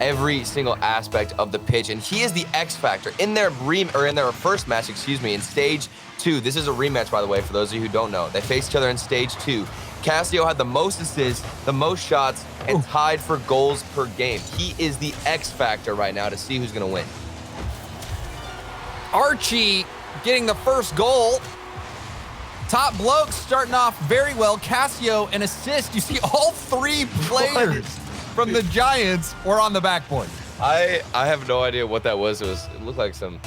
every single aspect of the pitch, and he is the X factor. In their first match, in stage 2. This is a rematch, by the way, for those of you who don't know. They faced each other in stage 2. Cassio had the most assists, the most shots, and tied for goals per game. He is the X factor right now to see who's gonna win. Archie getting the first goal. Top Blokes starting off very well. Cassio, an assist. You see all 3 players from the Giants were on the backboard. I have no idea what that was. It looked like some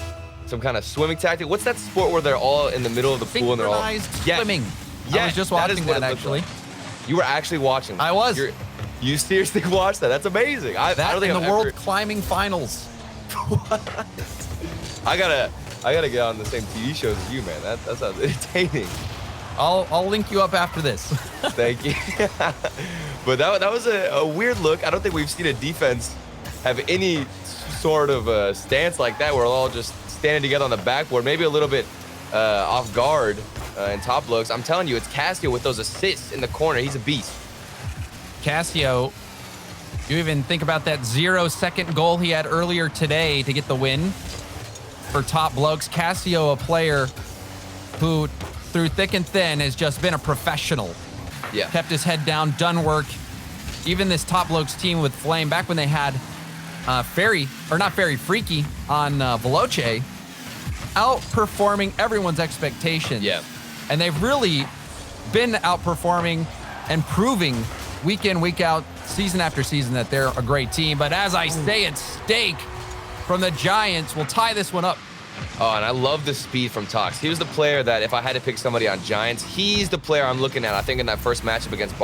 kind of swimming tactic. What's that sport where they're all in the middle of the pool and they're all swimming? Yeah, I was just watching that actually. Like. You were actually watching that. I was. You seriously watched that? That's amazing. I don't think in the World Climbing Finals. What? I gotta get on the same TV shows as you, man. That sounds entertaining. I'll link you up after this. Thank you. But that was a weird look. I don't think we've seen a defense have any sort of stance like that. We're all just standing together on the backboard, maybe a little bit off guard in Top Blokes. I'm telling you, it's Cassio with those assists in the corner. He's a beast. Cassio, you even think about that 0-second goal he had earlier today to get the win for Top Blokes. Cassio, a player who, through thick and thin, has just been a professional. Yeah. Kept his head down, done work. Even this Top Blokes team with Flame, back when they had Freaky on Veloce, outperforming everyone's expectations. Yeah. And they've really been outperforming and proving week in, week out, season after season that they're a great team. But as I say, at stake from the Giants will tie this one up. Oh, and I love the speed from Tox. He was the player that if I had to pick somebody on Giants, he's the player I'm looking at. I think in that first matchup against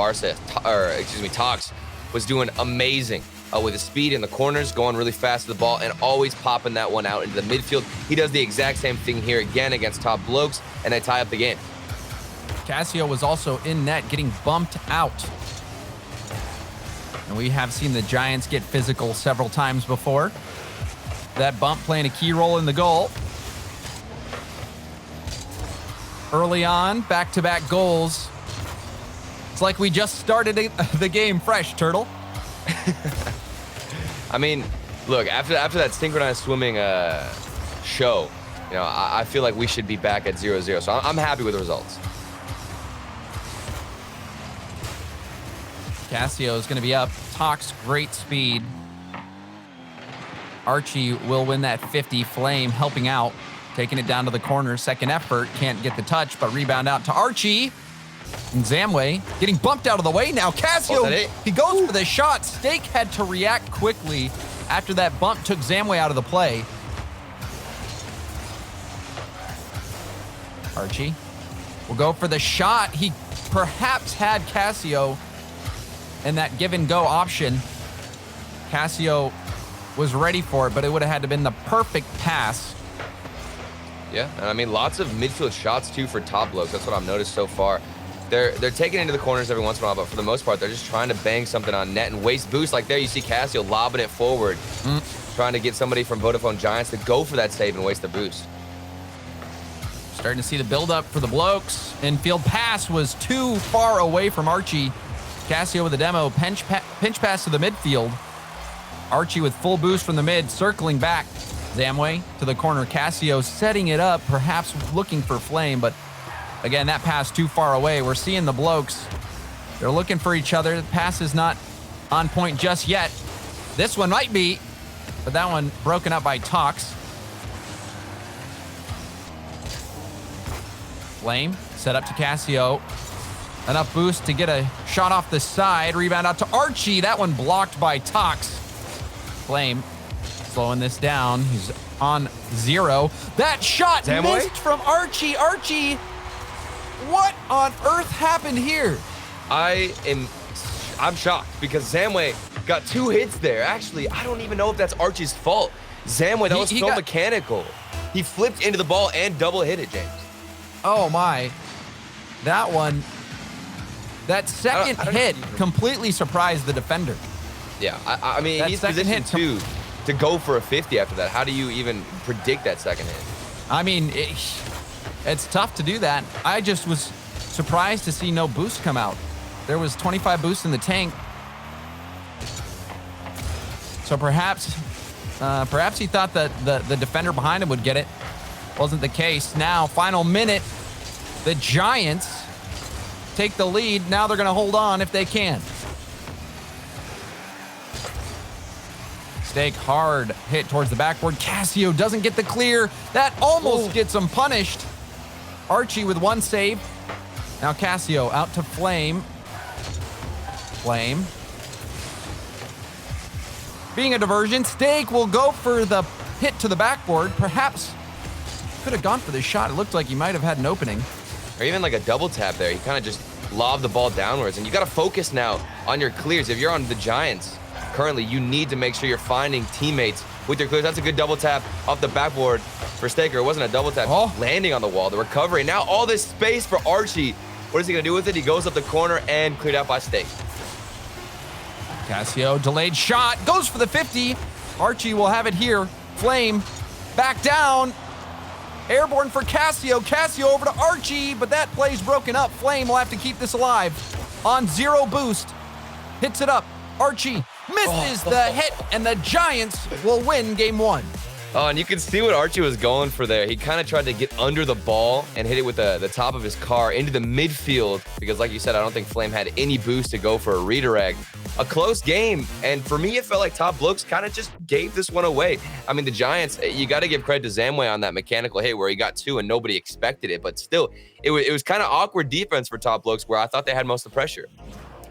Tox was doing amazing with his speed in the corners, going really fast to the ball, and always popping that one out into the midfield. He does the exact same thing here again against Top Blokes, and they tie up the game. Cassio was also in net, getting bumped out. And we have seen the Giants get physical several times before. That bump playing a key role in the goal. Early on, back-to-back goals. It's like we just started the game fresh, Turtle. I mean, look, after that synchronized swimming show, I feel like we should be back at 0-0. So I'm happy with the results. Cassio is going to be up. Tox, great speed. Archie will win that 50. Flame helping out, taking it down to the corner. Second effort, can't get the touch, but rebound out to Archie. And Zamway getting bumped out of the way now. Cassio, he goes for the shot. Stake had to react quickly after that bump took Zamway out of the play. Archie will go for the shot. He perhaps had Cassio in that give and go option. Cassio was ready for it, but it would have had to been the perfect pass. Yeah, and I mean, lots of midfield shots too for Top Blokes. That's what I've noticed so far. They're taking it into the corners every once in a while, but for the most part, they're just trying to bang something on net and waste boost. Like there, you see Cassio lobbing it forward, trying to get somebody from Vodafone Giants to go for that save and waste the boost. Starting to see the build-up for the Blokes. Infield pass was too far away from Archie. Cassio with a demo, pinch pass to the midfield. Archie with full boost from the mid, circling back. Zamway to the corner. Cassio setting it up, perhaps looking for Flame, but again, that pass too far away. We're seeing the Blokes. They're looking for each other. The pass is not on point just yet. This one might be, but that one broken up by Tox. Flame set up to Cassio. Enough boost to get a shot off the side. Rebound out to Archie. That one blocked by Tox. Flame slowing this down. He's on 0. That shot missed from Archie. Archie, what on earth happened here? I'm shocked because Zamway got 2 hits there. Actually, I don't even know if that's Archie's fault. Zamway, that was so mechanical. He flipped into the ball and double hit it, James. Oh my. That one, that second hit completely surprised the defender. Yeah, I mean, he's positioned to go for a 50 after that. How do you even predict that second hit? I mean, it's tough to do that. I just was surprised to see no boost come out. There was 25 boost in the tank. So perhaps he thought that the defender behind him would get it. Wasn't the case. Now, final minute, the Giants take the lead. Now they're going to hold on if they can. Stake hard hit towards the backboard. Casio doesn't get the clear. That almost gets him punished. Archie with one save. Now Casio out to Flame. Flame. Being a diversion, Stake will go for the hit to the backboard. Perhaps could have gone for the shot. It looked like he might have had an opening. Or even like a double tap there. He kind of just lobbed the ball downwards. And you got to focus now on your clears. If you're on the Giants, currently, you need to make sure you're finding teammates with your clears. That's a good double tap off the backboard for Staker. It wasn't a double tap, landing on the wall, the recovery. Now all this space for Archie. What is he going to do with it? He goes up the corner and cleared out by Stake. Casio, delayed shot, goes for the 50. Archie will have it here. Flame, back down. Airborne for Casio. Casio over to Archie, but that play's broken up. Flame will have to keep this alive. On 0 boost, hits it up. Archie misses the hit, and the Giants will win game 1. Oh, and you can see what Archie was going for there. He kind of tried to get under the ball and hit it with the top of his car into the midfield because, like you said, I don't think Flame had any boost to go for a redirect. A close game, and for me, it felt like Top Blokes kind of just gave this one away. I mean, the Giants, you got to give credit to Zamway on that mechanical hit where he got 2 and nobody expected it, but still, it was kind of awkward defense for Top Blokes where I thought they had most of the pressure.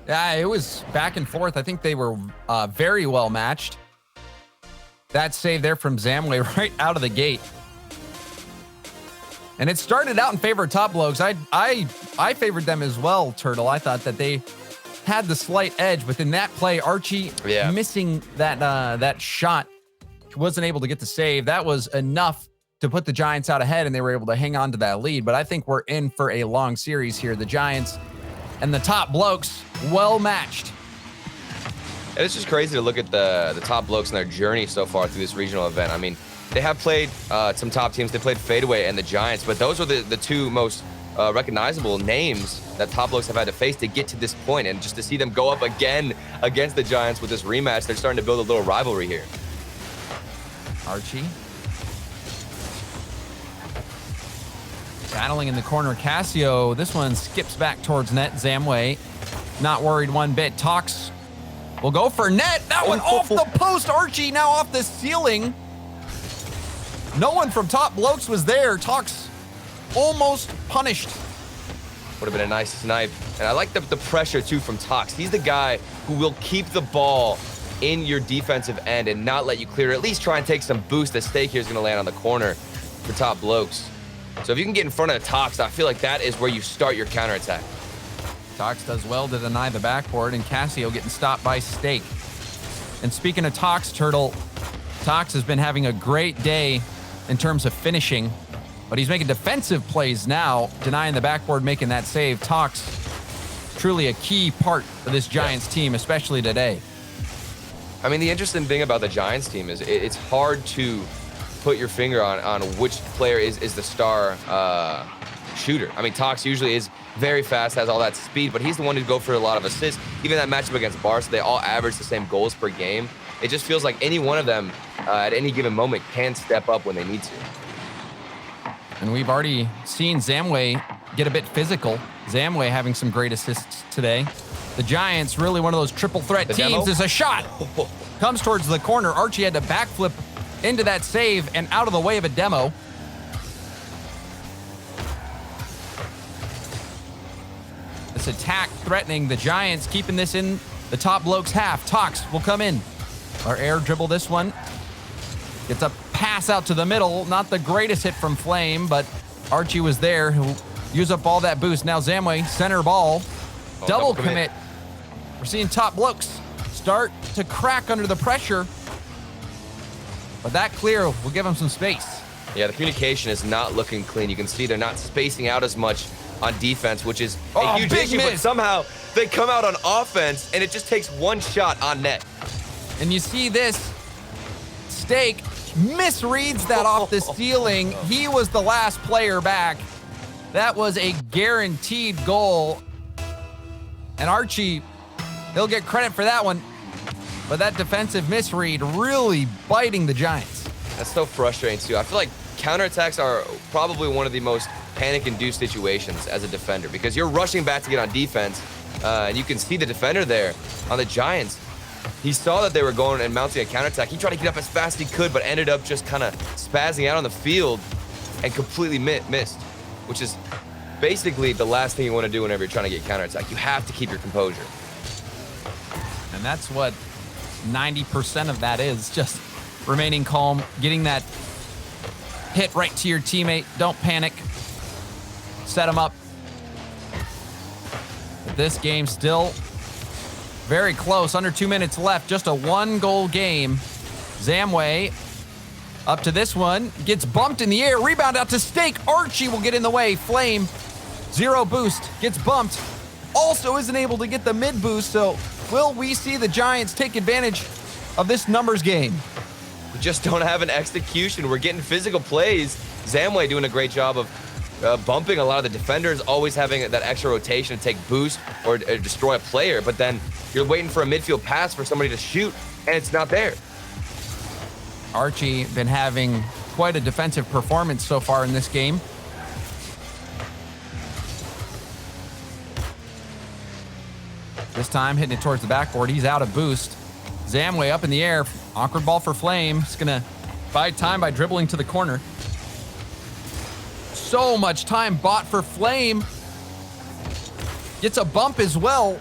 Yeah, it was back and forth. I think they were very well matched. That save there from Zamway right out of the gate. And it started out in favor of Top Blokes. I favored them as well, Turtle. I thought that they had the slight edge, but in that play, Archie missing that shot, wasn't able to get the save. That was enough to put the Giants out ahead, and they were able to hang on to that lead. But I think we're in for a long series here. The Giants and the Top Blokes, well matched. And it's just crazy to look at the Top Blokes and their journey so far through this regional event. I mean, they have played some top teams. They played Fadeaway and the Giants, but those were the 2 most recognizable names that Top Blokes have had to face to get to this point. And just to see them go up again against the Giants with this rematch, they're starting to build a little rivalry here. Archie. Battling in the corner, Casio. This one skips back towards net. Zamway, not worried one bit. Talks will go for net. That one off the post. Archie now off the ceiling. No one from Top Blokes was there. Talks almost punished. Would have been a nice snipe. And I like the pressure, too, from Tox. He's the guy who will keep the ball in your defensive end and not let you clear. At least try and take some boost. The Stake here is going to land on the corner for Top Blokes. So if you can get in front of Tox, I feel like that is where you start your counterattack. Tox does well to deny the backboard, and Casio getting stopped by Stake. And speaking of Tox, Turtle, Tox has been having a great day in terms of finishing, but he's making defensive plays now, denying the backboard, making that save. Tox, truly a key part of this Giants team, especially today. I mean, the interesting thing about the Giants team is it's hard to put your finger on which player is the star shooter. I mean, Tox usually is very fast, has all that speed, but he's the one who'd go for a lot of assists. Even that matchup against Barca, they all average the same goals per game. It just feels like any one of them at any given moment can step up when they need to. And we've already seen Zamway get a bit physical. Zamway having some great assists today. The Giants, really one of those triple threat teams. There's a shot. Comes towards the corner. Archie had to backflip into that save and out of the way of a demo. This attack threatening the Giants, keeping this in the Top Blokes half. Tox will come in. Our air dribble this one. Gets a pass out to the middle. Not the greatest hit from Flame, but Archie was there who used up all that boost. Now Zamway, center ball. Double commit. We're seeing Top Blokes start to crack under the pressure. But that clear will give them some space. Yeah, the communication is not looking clean. You can see they're not spacing out as much on defense, which is a huge issue, but somehow they come out on offense and it just takes one shot on net. And you see this, Stake misreads that off the ceiling. He was the last player back. That was a guaranteed goal. And Archie, he'll get credit for that one. but that defensive misread really biting the Giants. That's so frustrating, too. I feel like counterattacks are probably one of the most panic-induced situations as a defender because you're rushing back to get on defense, and you can see the defender there on the Giants. He saw that they were going and mounting a counterattack. He tried to get up as fast as he could, but ended up just kind of spazzing out on the field and completely missed, which is basically the last thing you want to do whenever you're trying to get counterattack. You have to keep your composure. And that's what 90% of that is, just remaining calm, getting that hit right to your teammate. Don't panic. Set him up. But this game still very close. Under 2 minutes left. Just a 1-goal game. Zamway up to this one. Gets bumped in the air. Rebound out to Stake. Archie will get in the way. Flame, 0 boost. Gets bumped. Also isn't able to get the mid boost. So will we see the Giants take advantage of this numbers game? We just don't have an execution. We're getting physical plays. Zamway doing a great job of bumping a lot of the defenders, always having that extra rotation to take boost or destroy a player. But then you're waiting for a midfield pass for somebody to shoot, and it's not there. Archie been having quite a defensive performance so far in this game. This time hitting it towards the backboard. He's out of boost. Zamway up in the air. Awkward ball for Flame. He's going to buy time by dribbling to the corner. So much time bought for Flame. Gets a bump as well.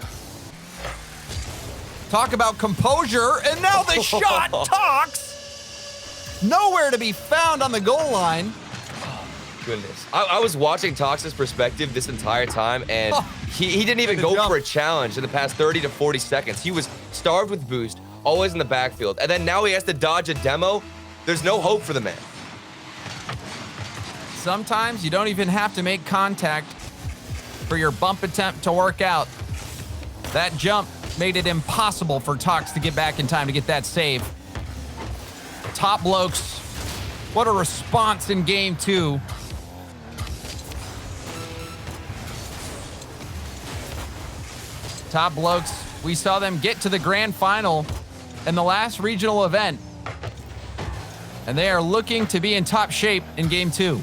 Talk about composure. And now the shot Tox. Nowhere to be found on the goal line. Goodness. I was watching Tox's perspective this entire time, and he didn't even go for a challenge in the past 30 to 40 seconds. He was starved with boost, always in the backfield, and then now he has to dodge a demo. There's no hope for the man. Sometimes you don't even have to make contact for your bump attempt to work out. That jump made it impossible for Tox to get back in time to get that save. Top Blokes, what a response in game 2. Top Blokes, we saw them get to the grand final in the last regional event, and they are looking to be in top shape in game 2.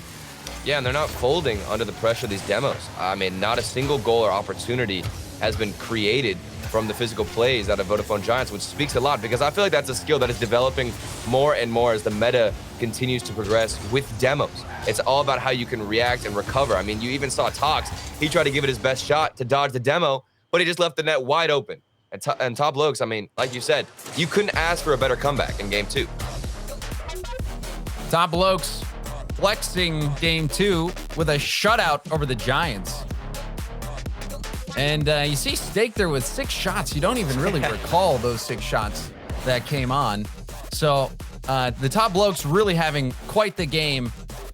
Yeah, and they're not folding under the pressure of these demos. I mean, not a single goal or opportunity has been created from the physical plays out of Vodafone Giants, which speaks a lot because I feel like that's a skill that is developing more and more as the meta continues to progress with demos. It's all about how you can react and recover. I mean, you even saw Tox. He tried to give it his best shot to dodge the demo, but he just left the net wide open. And Top Blokes, I mean, like you said, you couldn't ask for a better comeback in game 2. Top Blokes flexing game 2 with a shutout over the Giants. And you see Stake there with 6 shots. You don't even really recall those 6 shots that came on. So the Top Blokes really having quite the game.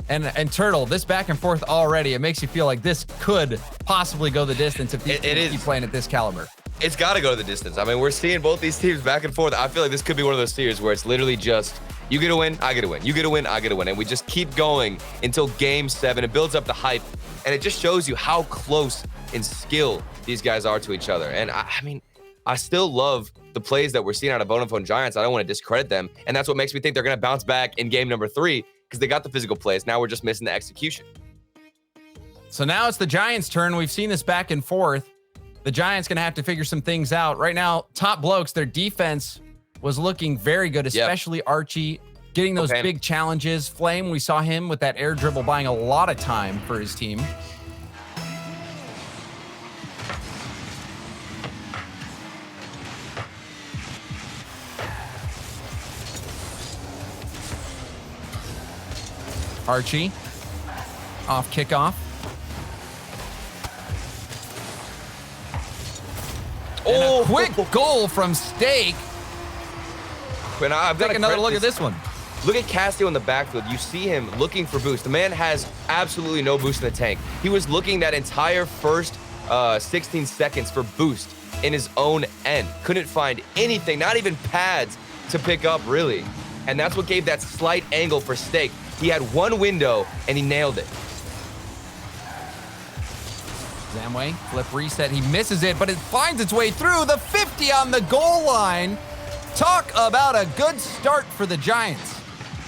And Turtle, this back and forth already, it makes you feel like this could possibly go the distance if these teams keep playing at this caliber. It's got to go the distance. I mean, we're seeing both these teams back and forth. I feel like this could be one of those series where it's literally just, you get a win, I get a win. You get a win, I get a win. And we just keep going until game 7. It builds up the hype, and it just shows you how close in skill these guys are to each other. And I mean, I still love the plays that we're seeing out of Vodafone Giants. I don't want to discredit them. And that's what makes me think they're going to bounce back in game number 3 because they got the physical plays. Now we're just missing the execution. So now it's the Giants' turn. We've seen this back and forth. The Giants going to have to figure some things out. Right now, Top Blokes, their defense was looking very good, especially Archie getting those big challenges. Flame, we saw him with that air dribble buying a lot of time for his team. Archie off kickoff. And a quick goal from Stake. And I've got Take another look at this one. Look at Castillo in the backfield. You see him looking for boost. The man has absolutely no boost in the tank. He was looking that entire first 16 seconds for boost in his own end. Couldn't find anything, not even pads to pick up, really. And that's what gave that slight angle for Stake. He had one window, and he nailed it. Zamway, flip reset. He misses it, but it finds its way through the 50 on the goal line. Talk about a good start for the Giants.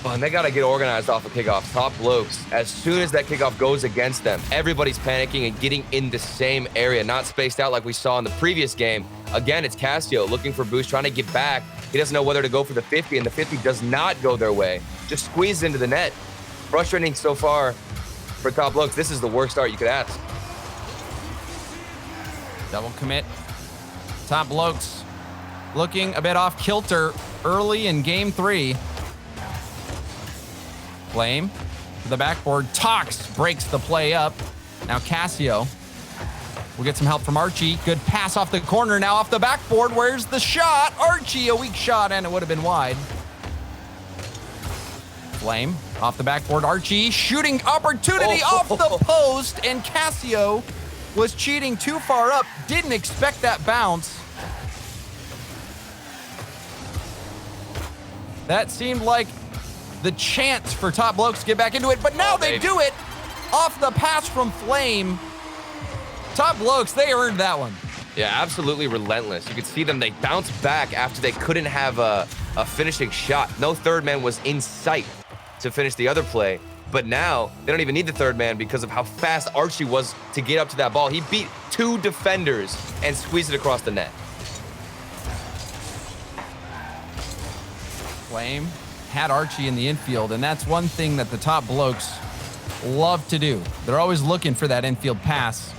Oh, and they got to get organized off of kickoff. Top Blokes, as soon as that kickoff goes against them, everybody's panicking and getting in the same area, not spaced out like we saw in the previous game. Again, it's Casio looking for boost, trying to get back. He doesn't know whether to go for the 50, and the 50 does not go their way. Just squeezed into the net. Frustrating so far for Top Blokes. This is the worst start you could ask. Double commit. Top Blokes looking a bit off kilter early in game 3. Flame to the backboard. Tox breaks the play up. Now Casio will get some help from Archie. Good pass off the corner. Now off the backboard. Where's the shot? Archie, a weak shot, and it would have been wide. Flame off the backboard. Archie shooting opportunity off the post, and Casio was cheating too far up. Didn't expect that bounce. That seemed like the chance for Top Blokes to get back into it, but now they do it off the pass from Flame. Top Blokes, they earned that one. Yeah, absolutely relentless. You could see them, they bounced back after they couldn't have a finishing shot. No third man was in sight to finish the other play, but now they don't even need the third man because of how fast Archie was to get up to that ball. He beat 2 defenders and squeezed it across the net. Flame had Archie in the infield, and that's one thing that the Top Blokes love to do. They're always looking for that infield pass.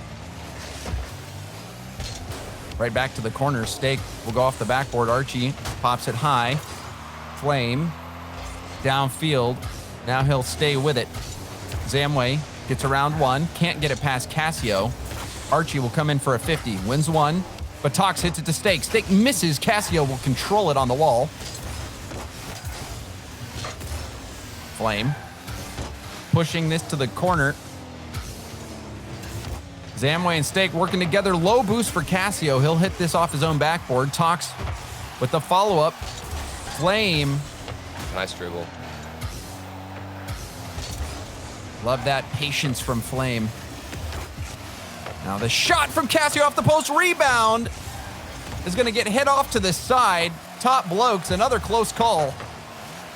Right back to the corner. Stake will go off the backboard. Archie pops it high. Flame downfield. Now he'll stay with it. Zamway gets around 1. Can't get it past Casio. Archie will come in for a 50. Wins 1, but Tox hits it to Stake. Stake misses. Casio will control it on the wall. Flame pushing this to the corner. Zamway and Stake working together. Low boost for Casio. He'll hit this off his own backboard. Tox with the follow-up. Flame. Nice dribble. Love that patience from Flame. Now the shot from Casio off the post. Rebound is going to get hit off to the side. Top Blokes, another close call.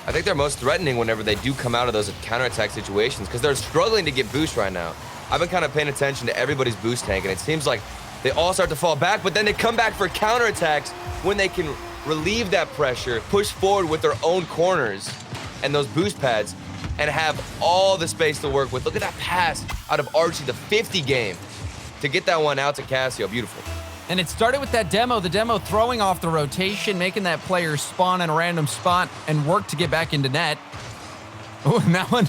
I think they're most threatening whenever they do come out of those counterattack situations because they're struggling to get boost right now. I've been kind of paying attention to everybody's boost tank, and it seems like they all start to fall back, but then they come back for counterattacks when they can relieve that pressure, push forward with their own corners and those boost pads, and have all the space to work with. Look at that pass out of Archie, the 50 game, to get that one out to Casio. Beautiful. And it started with that demo. The demo throwing off the rotation, making that player spawn in a random spot and work to get back into net. Oh, and that one,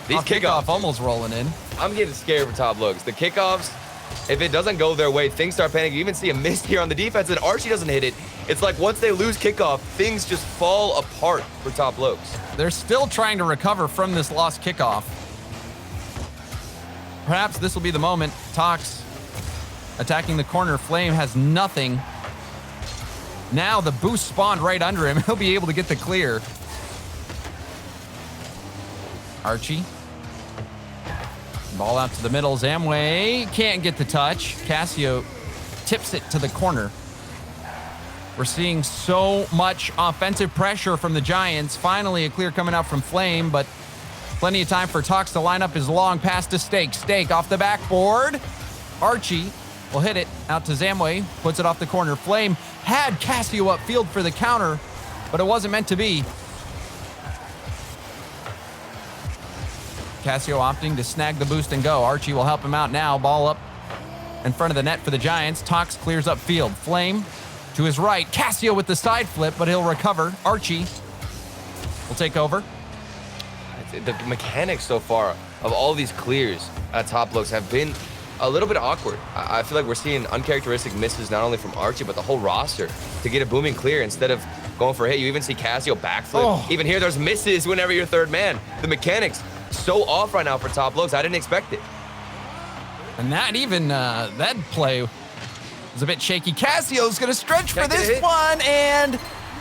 these kickoffs almost rolling in. I'm getting scared for Top Blokes. The kickoffs, if it doesn't go their way, things start panicking. You even see a miss here on the defense, and Archie doesn't hit it. It's like once they lose kickoff, things just fall apart for Top Blokes. They're still trying to recover from this lost kickoff. Perhaps this will be the moment. Tox attacking the corner. Flame has nothing. Now the boost spawned right under him. He'll be able to get the clear. Archie. Ball out to the middle. Zamway can't get the touch. Casio tips it to the corner. We're seeing so much offensive pressure from the Giants. Finally, a clear coming out from Flame, but plenty of time for Tox to line up his long pass to Stake. Stake off the backboard. Archie will hit it out to Zamway. Puts it off the corner. Flame had Casio upfield for the counter, but it wasn't meant to be. Casio opting to snag the boost and go. Archie will help him out now. Ball up in front of the net for the Giants. Tox clears upfield. Flame to his right. Casio with the side flip, but he'll recover. Archie will take over. The mechanics so far of all these clears at Top Blokes have been a little bit awkward. I feel like we're seeing uncharacteristic misses not only from Archie, but the whole roster to get a booming clear instead of going for a hit. You even see Casio backflip. Oh. Even here, there's misses whenever you're third man. The mechanics so off right now for Top Blokes. I didn't expect it. And that even, that play was a bit shaky. Casio's going to stretch for this one, and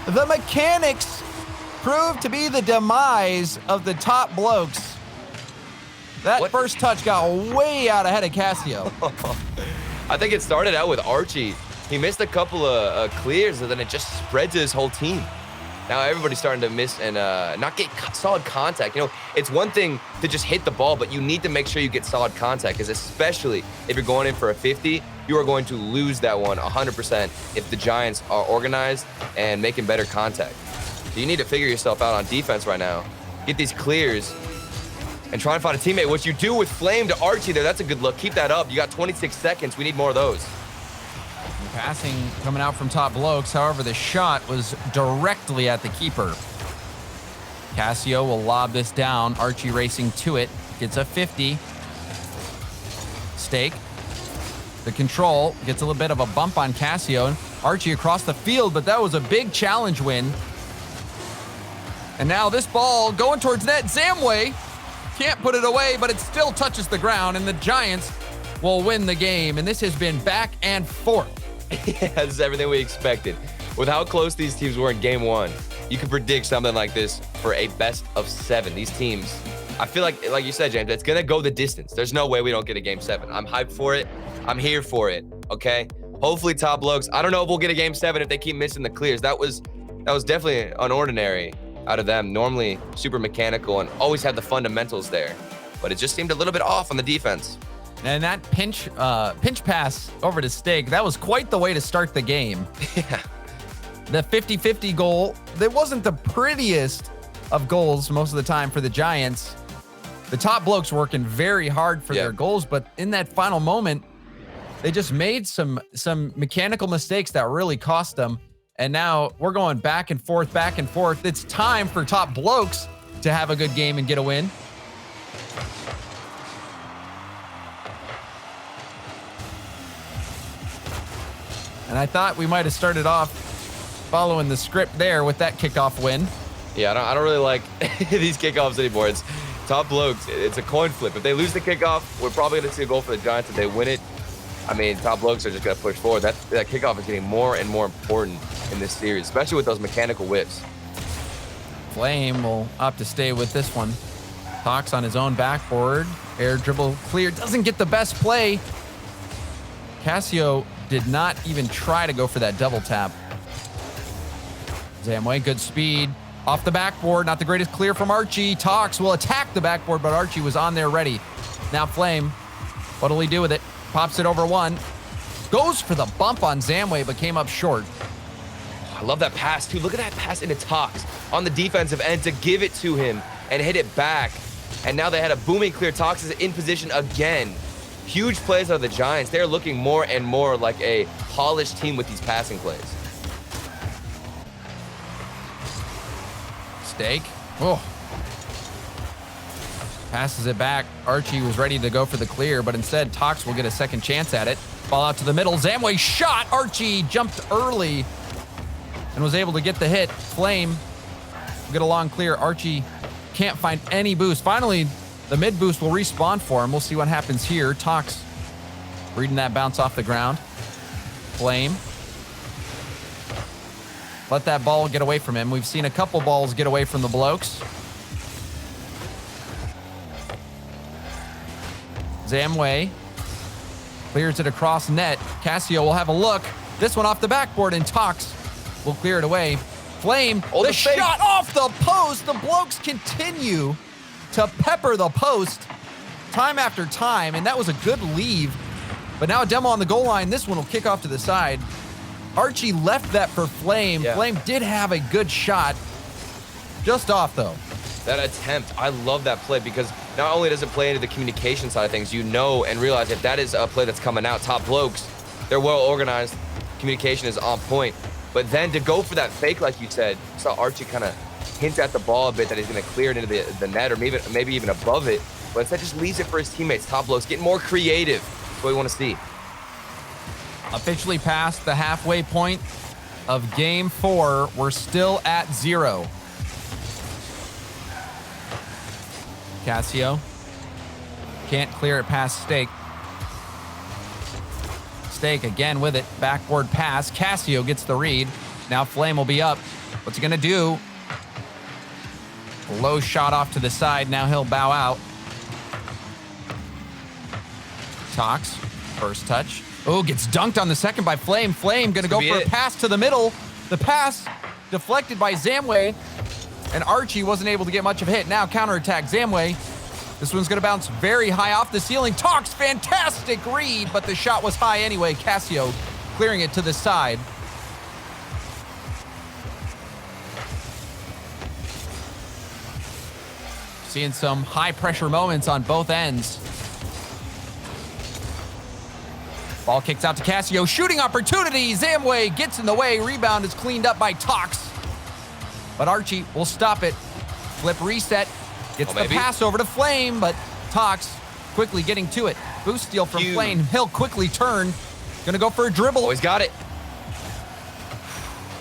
the mechanics proved to be the demise of the Top Blokes. That first touch got way out ahead of Casio. I think it started out with Archie He missed a couple of clears, and then it just spread to his whole team. Now everybody's starting to miss and not get solid contact. You know, it's one thing to just hit the ball, but you need to make sure you get solid contact, because especially if you're going in for a 50, you are going to lose that one 100% if the Giants are organized and making better contact. So you need to figure yourself out on defense right now. Get these clears and try and find a teammate. What you do with Flame to Archie there, that's a good look. Keep that up. You got 26 seconds. We need more of those. Passing coming out from top Blokes. However, the shot was directly at the keeper. Cassio will lob this down. Archie racing to it. Gets a 50. Stake. The control gets a little bit of a bump on Cassio. Archie across the field, but that was a big challenge win. And now this ball going towards net. Zamway can't put it away, but it still touches the ground, and the Giants will win the game. And this has been back and forth. Yeah, this is everything we expected. With how close these teams were in game one, you could predict something like this for a best of 7. These teams, I feel like you said, James, it's going to go the distance. There's no way we don't get a game 7. I'm hyped for it. I'm here for it, okay? Hopefully top Blokes. I don't know if we'll get a game 7 if they keep missing the clears. That was definitely unordinary out of them. Normally super mechanical and always have the fundamentals there. But it just seemed a little bit off on the defense. And that pinch pass over to Stake, that was quite the way to start the game. Yeah. The 50-50 goal, that wasn't the prettiest of goals most of the time for the Giants. The top Blokes working very hard for their goals, but in that final moment, they just made some mechanical mistakes that really cost them. And now we're going back and forth, back and forth. It's time for top Blokes to have a good game and get a win. And I thought we might have started off following the script there with that kickoff win. Yeah, I don't really like these kickoffs anymore. It's top Blokes. It's a coin flip. If they lose the kickoff, we're probably going to see a goal for the Giants. If they win it, I mean, top Blokes are just going to push forward. That kickoff is getting more and more important in this series, especially with those mechanical whips. Flame will opt to stay with this one. Talks on his own backboard. Air dribble clear. Doesn't get the best play. Cassio did not even try to go for that double tap. Zamway, good speed. Off the backboard, not the greatest clear from Archie. Talks will attack the backboard, but Archie was on there ready. Now Flame, what'll he do with it? Pops it over one. Goes for the bump on Zamway, but came up short. I love that pass, too. Look at that pass into Talks on the defensive end to give it to him and hit it back. And now they had a booming clear. Talks is in position again. Huge plays out of the Giants. They're looking more and more like a polished team with these passing plays. Stake. Oh. Passes it back. Archie was ready to go for the clear, but instead Talks will get a second chance at it. Ball out to the middle. Zamway shot. Archie jumped early and was able to get the hit. Flame get a long clear. Archie can't find any boost. Finally, the mid boost will respawn for him. We'll see what happens here. Talks reading that bounce off the ground. Flame. Let that ball get away from him. We've seen a couple balls get away from the Blokes. Zamway clears it across net. Cassio will have a look. This one off the backboard, and Talks will clear it away. Flame, the shot off the post. The Blokes continue to pepper the post time after time, and that was a good leave. But now a demo on the goal line. This one will kick off to the side. Archie left that for Flame. Yeah. Flame did have a good shot. Just off, though. That attempt, I love that play, because not only does it play into the communication side of things, you know and realize if that is a play that's coming out, top Blokes, they're well organized, communication is on point. But then to go for that fake, like you said, saw Archie kind of hint at the ball a bit that he's going to clear it into the net or maybe even above it. But instead just leaves it for his teammates. Top Blokes getting more creative. That's what we want to see. Officially past the halfway point of game 4. We're still at 0. Cassio can't clear it past Stake. Stake again with it. Backboard pass. Cassio gets the read. Now Flame will be up. What's he going to do? Low shot off to the side. Now he'll bow out. Talks. First touch. Oh, gets dunked on the second by Flame. Flame gonna go for a pass to the middle. The pass deflected by Zamway, and Archie wasn't able to get much of a hit. Now counterattack Zamway. This one's gonna bounce very high off the ceiling. Tox, fantastic read, but the shot was high anyway. Casio clearing it to the side. Seeing some high pressure moments on both ends. Ball kicks out to Casio, shooting opportunity. Zamway gets in the way. Rebound is cleaned up by Tox. But Archie will stop it. Flip reset. Gets the pass over to Flame, but Tox quickly getting to it. Boost steal from Flame. He'll quickly turn. Gonna go for a dribble. Oh, he's got it.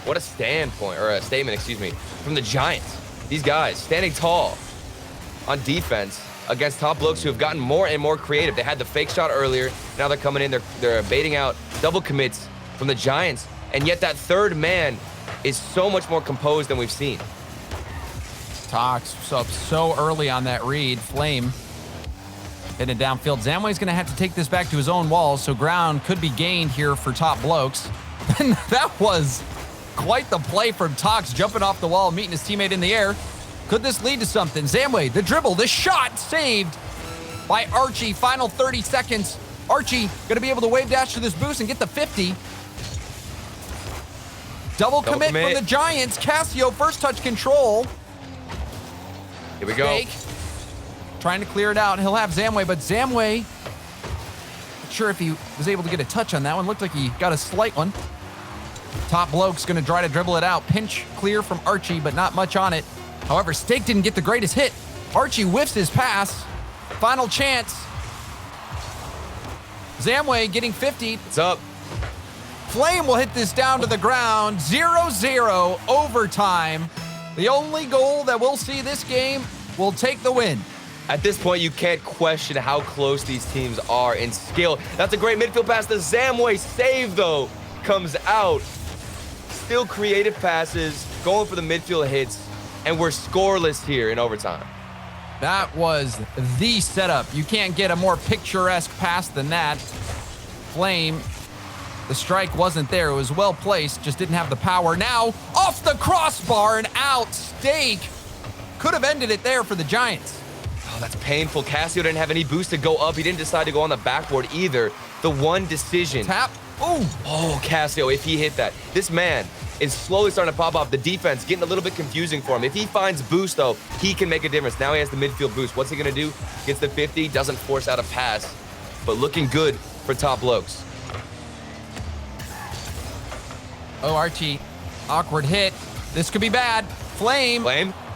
What a standpoint, or a statement, excuse me, from the Giants. These guys standing tall on defense against top blokes who have gotten more and more creative. They had the fake shot earlier. Now they're coming in. They're baiting out double commits from the Giants. And yet that third man is so much more composed than we've seen. Tox up so early on that read. Flame hitting it downfield. Zamway's going to have to take this back to his own wall, so ground could be gained here for top blokes. And that was quite the play from Tox, jumping off the wall, meeting his teammate in the air. Could this lead to something? Zamway, the dribble, the shot saved by Archie. Final 30 seconds. Archie going to be able to wave dash to this boost and get the 50. Double commit from the Giants. Casio first touch control. Here we go. Fake. Trying to clear it out. He'll have Zamway, but Zamway, not sure if he was able to get a touch on that one. Looked like he got a slight one. Top bloke's going to try to dribble it out. Pinch clear from Archie, but not much on it. However, Steak didn't get the greatest hit. Archie whiffs his pass. Final chance. Zamway getting 50. It's up. Flame will hit this down to the ground. 0-0 overtime. The only goal that we'll see this game will take the win. At this point, you can't question how close these teams are in skill. That's a great midfield pass. The Zamway save, though, comes out. Still creative passes, going for the midfield hits, and we're scoreless here in overtime. That was the setup. You can't get a more picturesque pass than that. Flame, the strike wasn't there. It was well placed, just didn't have the power. Now, off the crossbar and out. Steak could have ended it there for the Giants. Oh, that's painful. Casio didn't have any boost to go up. He didn't decide to go on the backboard either. The one decision. Tap. Ooh. Oh, Casio, if he hit that. This man is slowly starting to pop off. The defense getting a little bit confusing for him. If he finds boost, though, he can make a difference. Now he has the midfield boost. What's he going to do? Gets the 50, doesn't force out a pass, but looking good for top blokes. Oh, Archie, awkward hit. This could be bad. Flame.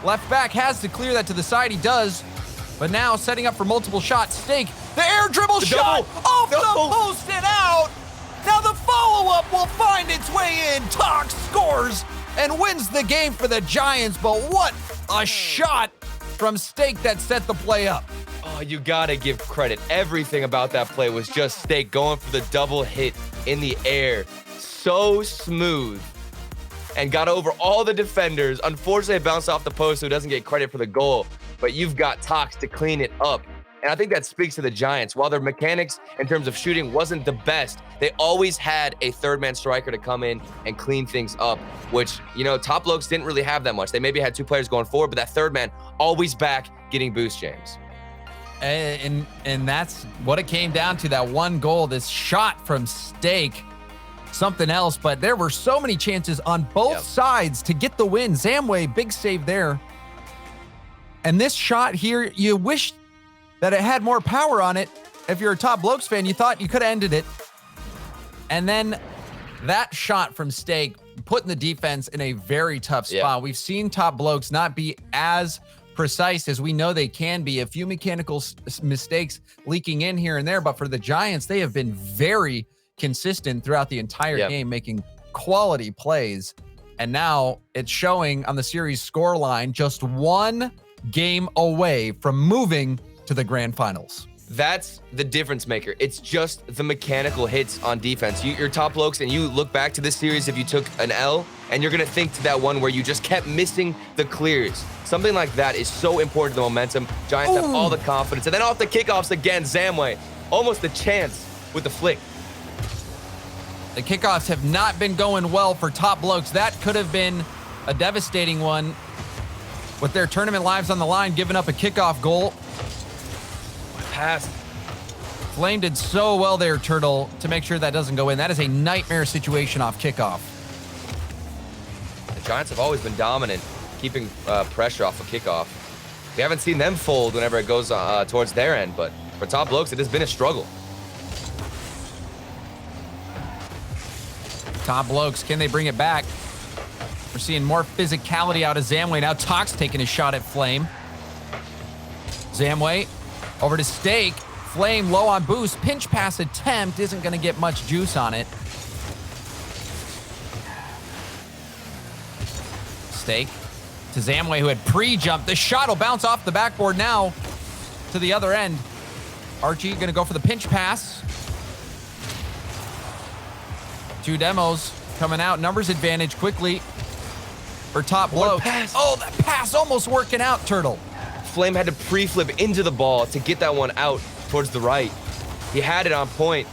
Left back has to clear that to the side. He does. But now setting up for multiple shots. Steak, the air dribble shot off the post and out. Now the follow-up will find its way in. Tox scores and wins the game for the Giants. But what a shot from Steak that set the play up. Oh, you gotta give credit. Everything about that play was just Steak going for the double hit in the air. So smooth. And got over all the defenders. Unfortunately, it bounced off the post, so it doesn't get credit for the goal. But you've got Tox to clean it up. And I think that speaks to the Giants. While their mechanics in terms of shooting wasn't the best, they always had a third-man striker to come in and clean things up, which, you know, top blokes didn't really have that much. They maybe had two players going forward, but that third man always back getting boost, James. And that's what it came down to, that one goal, this shot from Steak. Something else, but there were so many chances on both sides to get the win. Zamway, big save there. And this shot here, you wish that it had more power on it. If you're a top blokes fan, you thought you could have ended it. And then that shot from Steak putting the defense in a very tough spot. We've seen top blokes not be as precise as we know they can be. A few mechanical mistakes leaking in here and there, but for the Giants, they have been very consistent throughout the entire game, making quality plays. And now it's showing on the series scoreline, just one game away from moving to the grand finals. That's the difference maker. It's just the mechanical hits on defense. You're top blokes, and you look back to this series if you took an L, and you're going to think to that one where you just kept missing the clears. Something like that is so important to the momentum. Giants have all the confidence. And then off the kickoffs again, Zamway, almost a chance with the flick. The kickoffs have not been going well for Top Blokes. That could have been a devastating one with their tournament lives on the line, giving up a kickoff goal. Pass. Flame did so well there, Turtle, to make sure that doesn't go in. That is a nightmare situation off kickoff. The Giants have always been dominant, keeping pressure off of kickoff. We haven't seen them fold whenever it goes towards their end, but for Top Blokes, it has been a struggle. Top Blokes, can they bring it back? We're seeing more physicality out of Zamway. Now Tox taking a shot at Flame. Zamway over to Steak. Flame low on boost. Pinch pass attempt isn't going to get much juice on it. Steak to Zamway, who had pre-jumped. The shot will bounce off the backboard now to the other end. Archie going to go for the pinch pass. Two demos coming out. Numbers advantage quickly for Top Blokes. Oh, that pass almost working out, Turtle. Flame had to pre-flip into the ball to get that one out towards the right. He had it on point.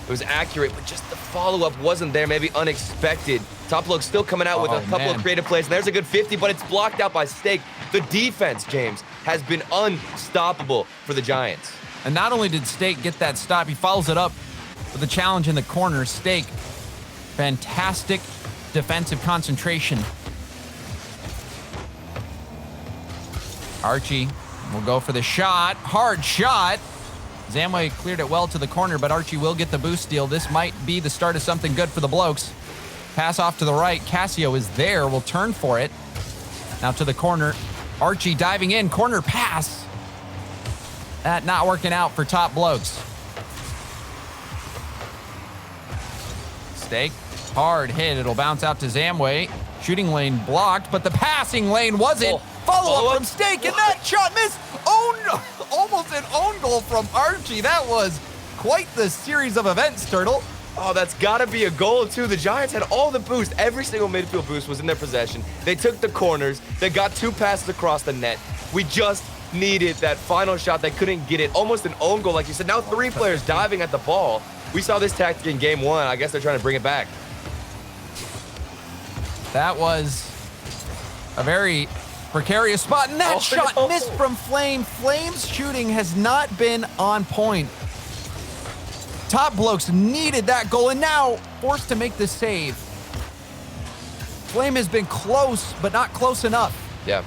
It was accurate, but just the follow-up wasn't there, maybe unexpected. Top Blokes still coming out with a couple of creative plays, and there's a good 50, but it's blocked out by Steak. The defense, James, has been unstoppable for the Giants. And not only did Steak get that stop, he follows it up with a challenge in the corner. Steak, fantastic defensive concentration. Archie will go for the shot. Hard shot. Zamway cleared it well to the corner, but Archie will get the boost steal. This might be the start of something good for the Blokes. Pass off to the right. Casio is there. Will turn for it. Now to the corner. Archie diving in. Corner pass. That not working out for Top Blokes. Steak. Hard hit. It'll bounce out to Zamway. Shooting lane blocked, but the passing lane wasn't. Follow-up from Steak, and that shot missed. Almost an own goal from Archie. That was quite the series of events, Turtle. Oh, that's got to be a goal, too. The Giants had all the boost. Every single midfield boost was in their possession. They took the corners. They got two passes across the net. We just needed that final shot. They couldn't get it. Almost an own goal, like you said. Now three players diving at the ball. We saw this tactic in game one. I guess they're trying to bring it back. That was a very precarious spot, and that shot missed from Flame. Flame's shooting has not been on point. Top Blokes needed that goal, and now forced to make the save. Flame has been close, but not close enough. Yeah.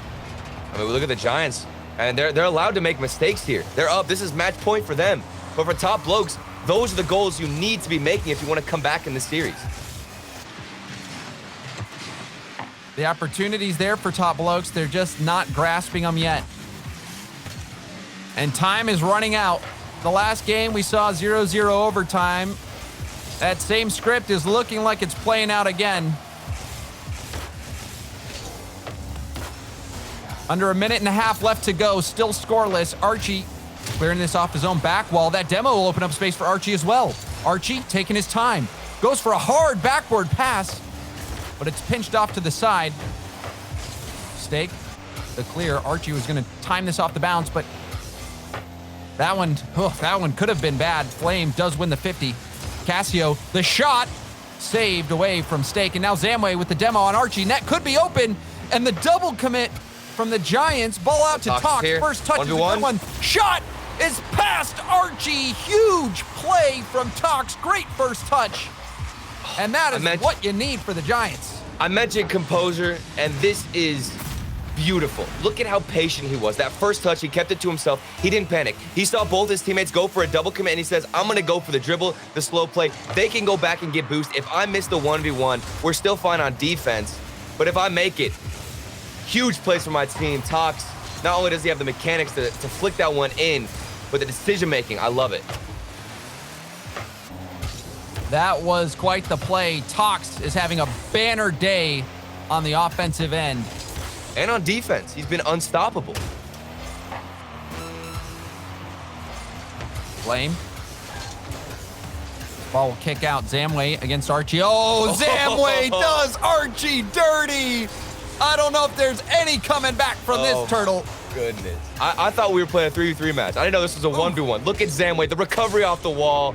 I mean, we look at the Giants, and they're allowed to make mistakes here. They're up. This is match point for them. But for Top Blokes, those are the goals you need to be making if you want to come back in this series. The opportunity's there for Top Blokes. They're just not grasping them yet. And time is running out. The last game we saw 0-0 overtime. That same script is looking like it's playing out again. Under a minute and a half left to go, still scoreless. Archie clearing this off his own back wall. That demo will open up space for Archie as well. Archie taking his time. Goes for a hard backboard pass, but it's pinched off to the side. Steak, the clear. Archie was going to time this off the bounce, but that one could have been bad. Flame does win the 50. Casio, the shot, saved away from Steak, and now Zamway with the demo on Archie. Net could be open, and the double commit from the Giants. Ball out to Tox. First touch is a good one. Shot is past Archie. Huge play from Tox. Great first touch. And that is what you need for the Giants. I mentioned composure, and this is beautiful. Look at how patient he was. That first touch, he kept it to himself. He didn't panic. He saw both his teammates go for a double commit, and he says, I'm going to go for the dribble, the slow play. They can go back and get boost. If I miss the 1v1, we're still fine on defense. But if I make it, huge plays for my team. Tox, not only does he have the mechanics to flick that one in, but the decision-making, I love it. That was quite the play. Tox is having a banner day on the offensive end. And on defense, he's been unstoppable. Flame. Ball will kick out. Zamway against Archie. Oh, Zamway does Archie dirty. I don't know if there's any coming back from this, Turtle. Goodness. I thought we were playing a 3v3 match. I didn't know this was a 1v1. Look at Zamway, the recovery off the wall.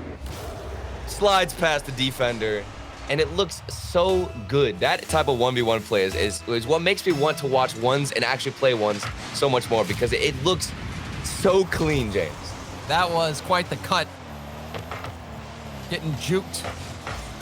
slides past the defender, and it looks so good. That type of 1v1 play is what makes me want to watch ones and actually play ones so much more, because it looks so clean, James. That was quite the cut. Getting juked.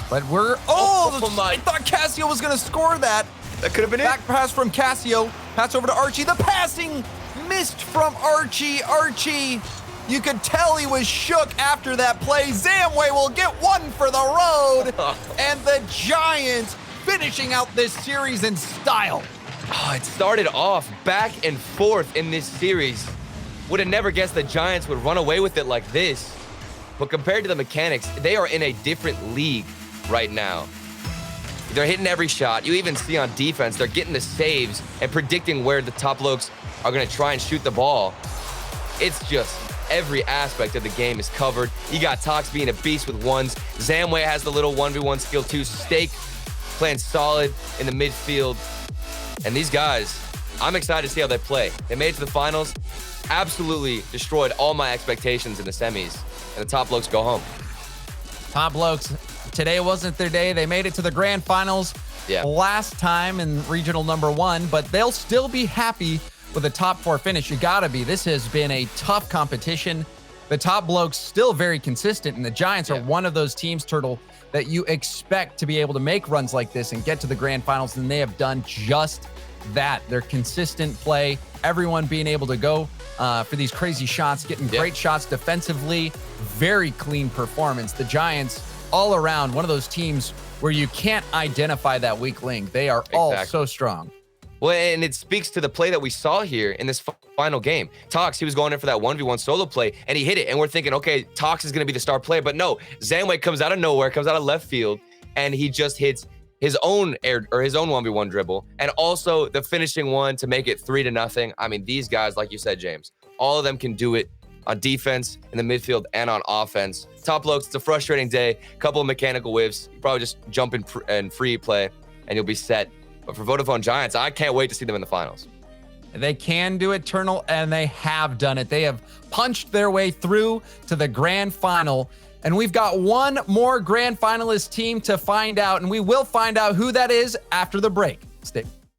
But we're... I thought Cassio was going to score that. That could have been Back pass from Cassio. Pass over to Archie. The passing missed from Archie. Archie, you could tell he was shook after that play. Zamway will get one for the road. And the Giants finishing out this series in style. Oh, it started off back and forth in this series. Would have never guessed the Giants would run away with it like this. But compared to the mechanics, they are in a different league right now. They're hitting every shot. You even see on defense, they're getting the saves and predicting where the top Blokes are going to try and shoot the ball. It's just every aspect of the game is covered. You got Tox being a beast with ones. Zamway has the little 1v1 skill too. Stake playing solid in the midfield. And these guys, I'm excited to see how they play. They made it to the finals, absolutely destroyed all my expectations in the semis, and the top Blokes go home. Top Blokes, today wasn't their day. They made it to the grand finals last time in regional number 1, but they'll still be happy with a top 4 finish. You gotta be. This has been a tough competition. The top Blokes still very consistent, and the Giants are one of those teams, Turtle, that you expect to be able to make runs like this and get to the grand finals, and they have done just that. Their consistent play, everyone being able to go for these crazy shots, getting great shots defensively, very clean performance. The Giants, all around, one of those teams where you can't identify that weak link. They are all so strong. Well, and it speaks to the play that we saw here in this final game. Tox, he was going in for that 1v1 solo play, and he hit it. And we're thinking, okay, Tox is going to be the star player. But no, Zamway comes out of nowhere, comes out of left field, and he just hits his own his own 1v1 dribble, and also the finishing one to make it 3-0. I mean, these guys, like you said, James, all of them can do it on defense, in the midfield, and on offense. Top Blokes, it's a frustrating day. Couple of mechanical whiffs. You probably just jump in and free play, and you'll be set. But for Vodafone Giants, I can't wait to see them in the finals. They can do it, Turnal, and they have done it. They have punched their way through to the grand final. And we've got one more grand finalist team to find out, and we will find out who that is after the break. Stay.